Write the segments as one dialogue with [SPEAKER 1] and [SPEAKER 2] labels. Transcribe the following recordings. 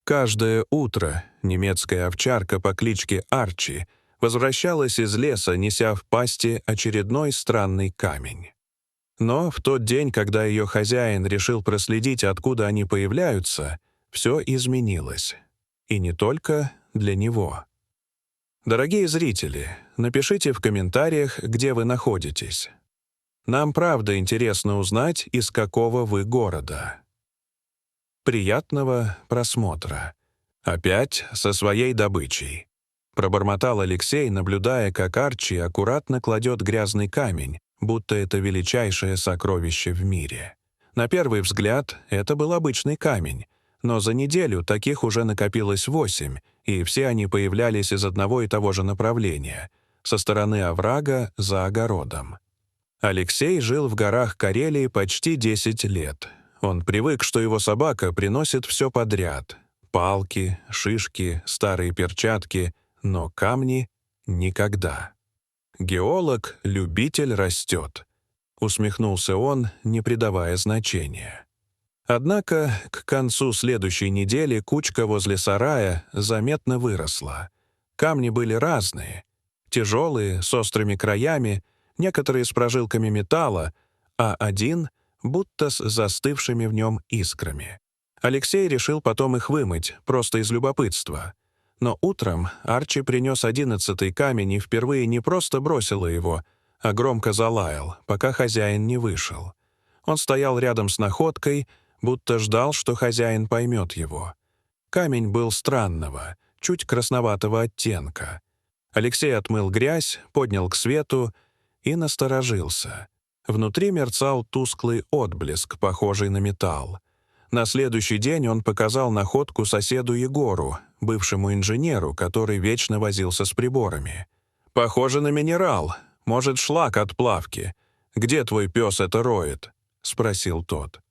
[SPEAKER 1] Каждое утро немецкая овчарка по кличке Арчи возвращалась из леса, неся в пасти очередной странный камень. Но в тот день, когда ее хозяин решил проследить, откуда они появляются, все изменилось. И не только для него. Дорогие зрители, напишите в комментариях, где вы находитесь. Нам правда интересно узнать, из какого вы города. Приятного просмотра. Опять со своей добычей. Пробормотал Алексей, наблюдая, как Арчи аккуратно кладет грязный камень, будто это величайшее сокровище в мире. На первый взгляд, это был обычный камень, но за неделю таких уже накопилось 8, и все они появлялись из одного и того же направления, со стороны оврага за огородом. Алексей жил в горах Карелии почти 10 лет. Он привык, что его собака приносит все подряд — палки, шишки, старые перчатки, но камни — никогда. «Геолог-любитель растет», — усмехнулся он, не придавая значения. Однако к концу следующей недели кучка возле сарая заметно выросла. Камни были разные. Тяжелые, с острыми краями, некоторые с прожилками металла, а один — будто с застывшими в нем искрами. Алексей решил потом их вымыть, просто из любопытства. Но утром Арчи принес 11-й камень и впервые не просто бросил его, а громко залаял, пока хозяин не вышел. Он стоял рядом с находкой, будто ждал, что хозяин поймет его. Камень был странного, чуть красноватого оттенка. Алексей отмыл грязь, поднял к свету и насторожился. Внутри мерцал тусклый отблеск, похожий на металл. На следующий день он показал находку соседу Егору, бывшему инженеру, который вечно возился с приборами. «Похоже на минерал. Может, шлак от плавки. Где твой пес это роет?» — спросил тот.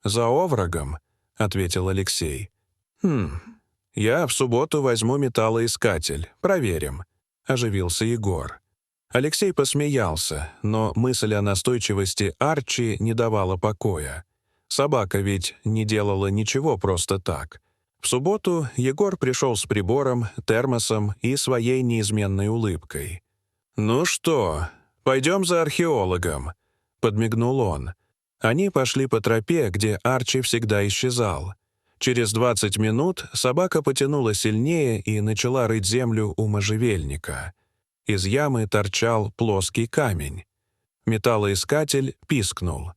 [SPEAKER 1] «За оврагом», — ответил Алексей. Я в субботу возьму металлоискатель. Проверим», — оживился Егор. Алексей посмеялся, но мысль о настойчивости Арчи не давала покоя. Собака ведь не делала ничего просто так. В субботу Егор пришел с прибором, термосом и своей неизменной улыбкой. «Ну что, пойдем за археологом», — подмигнул он. Они пошли по тропе, где Арчи всегда исчезал. Через 20 минут собака потянула сильнее и начала рыть землю у можжевельника. Из ямы торчал плоский камень. Металлоискатель пискнул.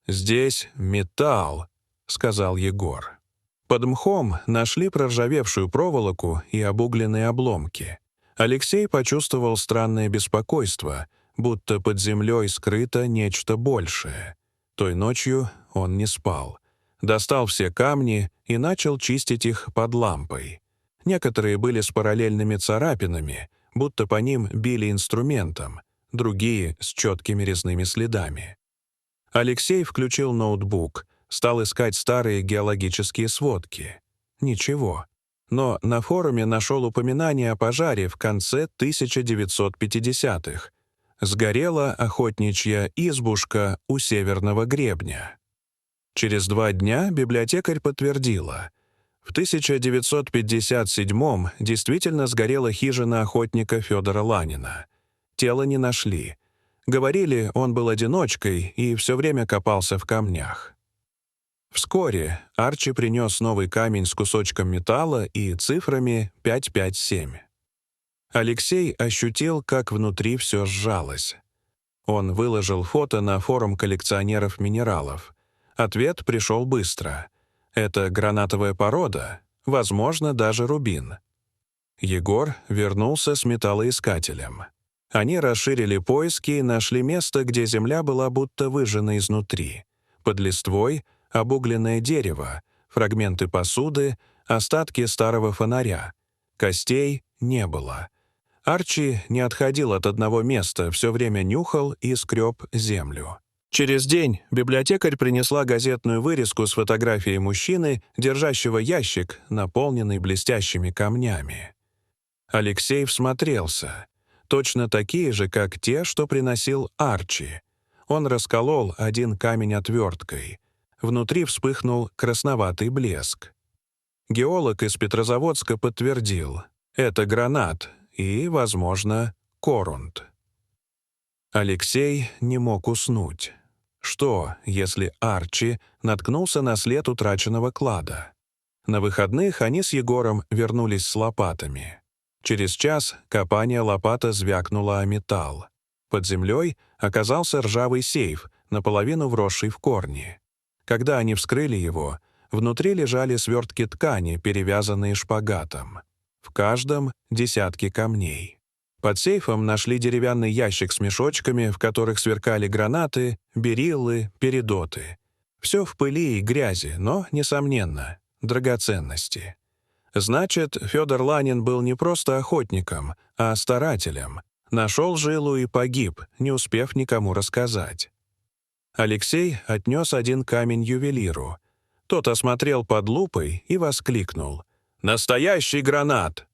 [SPEAKER 1] «Здесь металл», — сказал Егор. Под мхом нашли проржавевшую проволоку и обугленные обломки. Алексей почувствовал странное беспокойство, будто под землей скрыто нечто большее. Той ночью он не спал. Достал все камни и начал чистить их под лампой. Некоторые были с параллельными царапинами, будто по ним били инструментом, другие — с четкими резными следами. Алексей включил ноутбук, стал искать старые геологические сводки. Ничего. Но на форуме нашел упоминание о пожаре в конце 1950-х. Сгорела охотничья избушка у северного гребня. Через 2 дня библиотекарь подтвердила. В 1957-м действительно сгорела хижина охотника Федора Ланина. Тело не нашли. Говорили, он был одиночкой и все время копался в камнях. Вскоре Арчи принес новый камень с кусочком металла и цифрами 557. Алексей ощутил, как внутри все сжалось. Он выложил фото на форум коллекционеров минералов. Ответ пришел быстро. Это гранатовая порода, возможно, даже рубин. Егор вернулся с металлоискателем. Они расширили поиски и нашли место, где земля была будто выжжена изнутри. Под листвой — обугленное дерево, фрагменты посуды, остатки старого фонаря. Костей не было. Арчи не отходил от одного места, все время нюхал и скреб землю. Через день библиотекарь принесла газетную вырезку с фотографией мужчины, держащего ящик, наполненный блестящими камнями. Алексей всмотрелся. Точно такие же, как те, что приносил Арчи. Он расколол один камень отверткой. Внутри вспыхнул красноватый блеск. Геолог из Петрозаводска подтвердил — это гранат и, возможно, корунд. Алексей не мог уснуть. Что, если Арчи наткнулся на след утраченного клада? На выходных они с Егором вернулись с лопатами. Через час копание лопата звякнула о металл. Под землей оказался ржавый сейф, наполовину вросший в корни. Когда они вскрыли его, внутри лежали свертки ткани, перевязанные шпагатом. В каждом десятки камней. Под сейфом нашли деревянный ящик с мешочками, в которых сверкали гранаты, бериллы, передоты. Все в пыли и грязи, но, несомненно, драгоценности. Значит, Федор Ланин был не просто охотником, а старателем. Нашел жилу и погиб, не успев никому рассказать. Алексей отнес один камень ювелиру. Тот осмотрел под лупой и воскликнул: «Настоящий гранат!»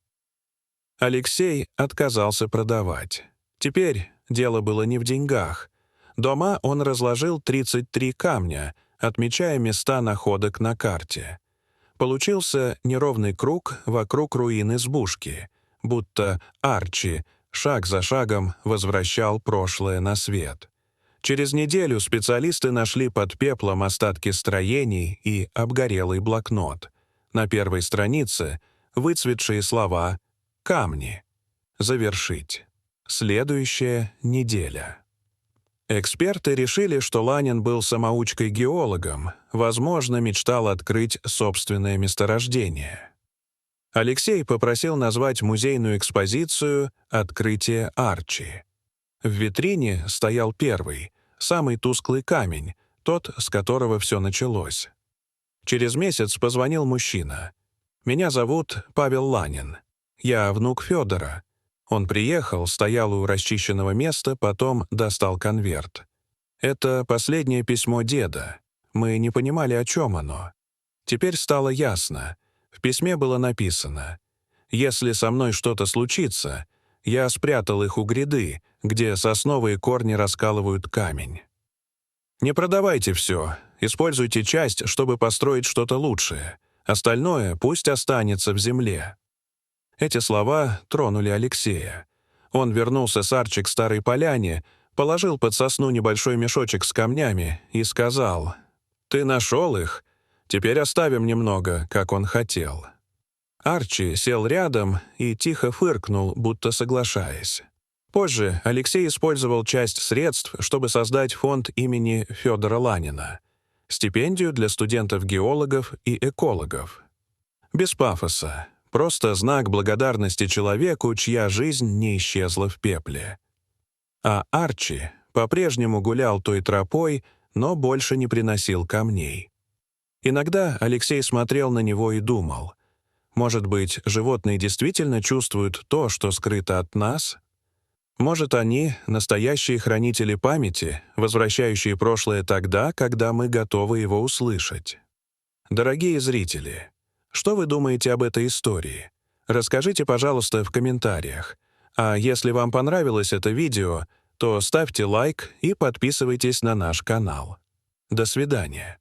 [SPEAKER 1] Алексей отказался продавать. Теперь дело было не в деньгах. Дома он разложил 33 камня, отмечая места находок на карте. Получился неровный круг вокруг руин избушки, будто Арчи шаг за шагом возвращал прошлое на свет. Через неделю специалисты нашли под пеплом остатки строений и обгорелый блокнот. На первой странице выцветшие слова «Камни. Завершить. Следующая неделя». Эксперты решили, что Ланин был самоучкой-геологом, возможно, мечтал открыть собственное месторождение. Алексей попросил назвать музейную экспозицию «Открытие Арчи». В витрине стоял первый, самый тусклый камень, тот, с которого все началось. Через месяц позвонил мужчина. «Меня зовут Павел Ланин. Я внук Федора». Он приехал, стоял у расчищенного места, потом достал конверт. Это последнее письмо деда. Мы не понимали, о чем оно. Теперь стало ясно. В письме было написано: «Если со мной что-то случится, я спрятал их у гряды, где сосновые корни раскалывают камень. Не продавайте все, используйте часть, чтобы построить что-то лучшее. Остальное пусть останется в земле». Эти слова тронули Алексея. Он вернулся с Арчи к старой поляне, положил под сосну небольшой мешочек с камнями и сказал: «Ты нашел их? Теперь оставим немного, как он хотел». Арчи сел рядом и тихо фыркнул, будто соглашаясь. Позже Алексей использовал часть средств, чтобы создать фонд имени Федора Ланина, стипендию для студентов-геологов и экологов. Без пафоса. Просто знак благодарности человеку, чья жизнь не исчезла в пепле. А Арчи по-прежнему гулял той тропой, но больше не приносил камней. Иногда Алексей смотрел на него и думал: может быть, животные действительно чувствуют то, что скрыто от нас? Может, они — настоящие хранители памяти, возвращающие прошлое тогда, когда мы готовы его услышать? Дорогие зрители, что вы думаете об этой истории? Расскажите, пожалуйста, в комментариях. А если вам понравилось это видео, то ставьте лайк и подписывайтесь на наш канал. До свидания.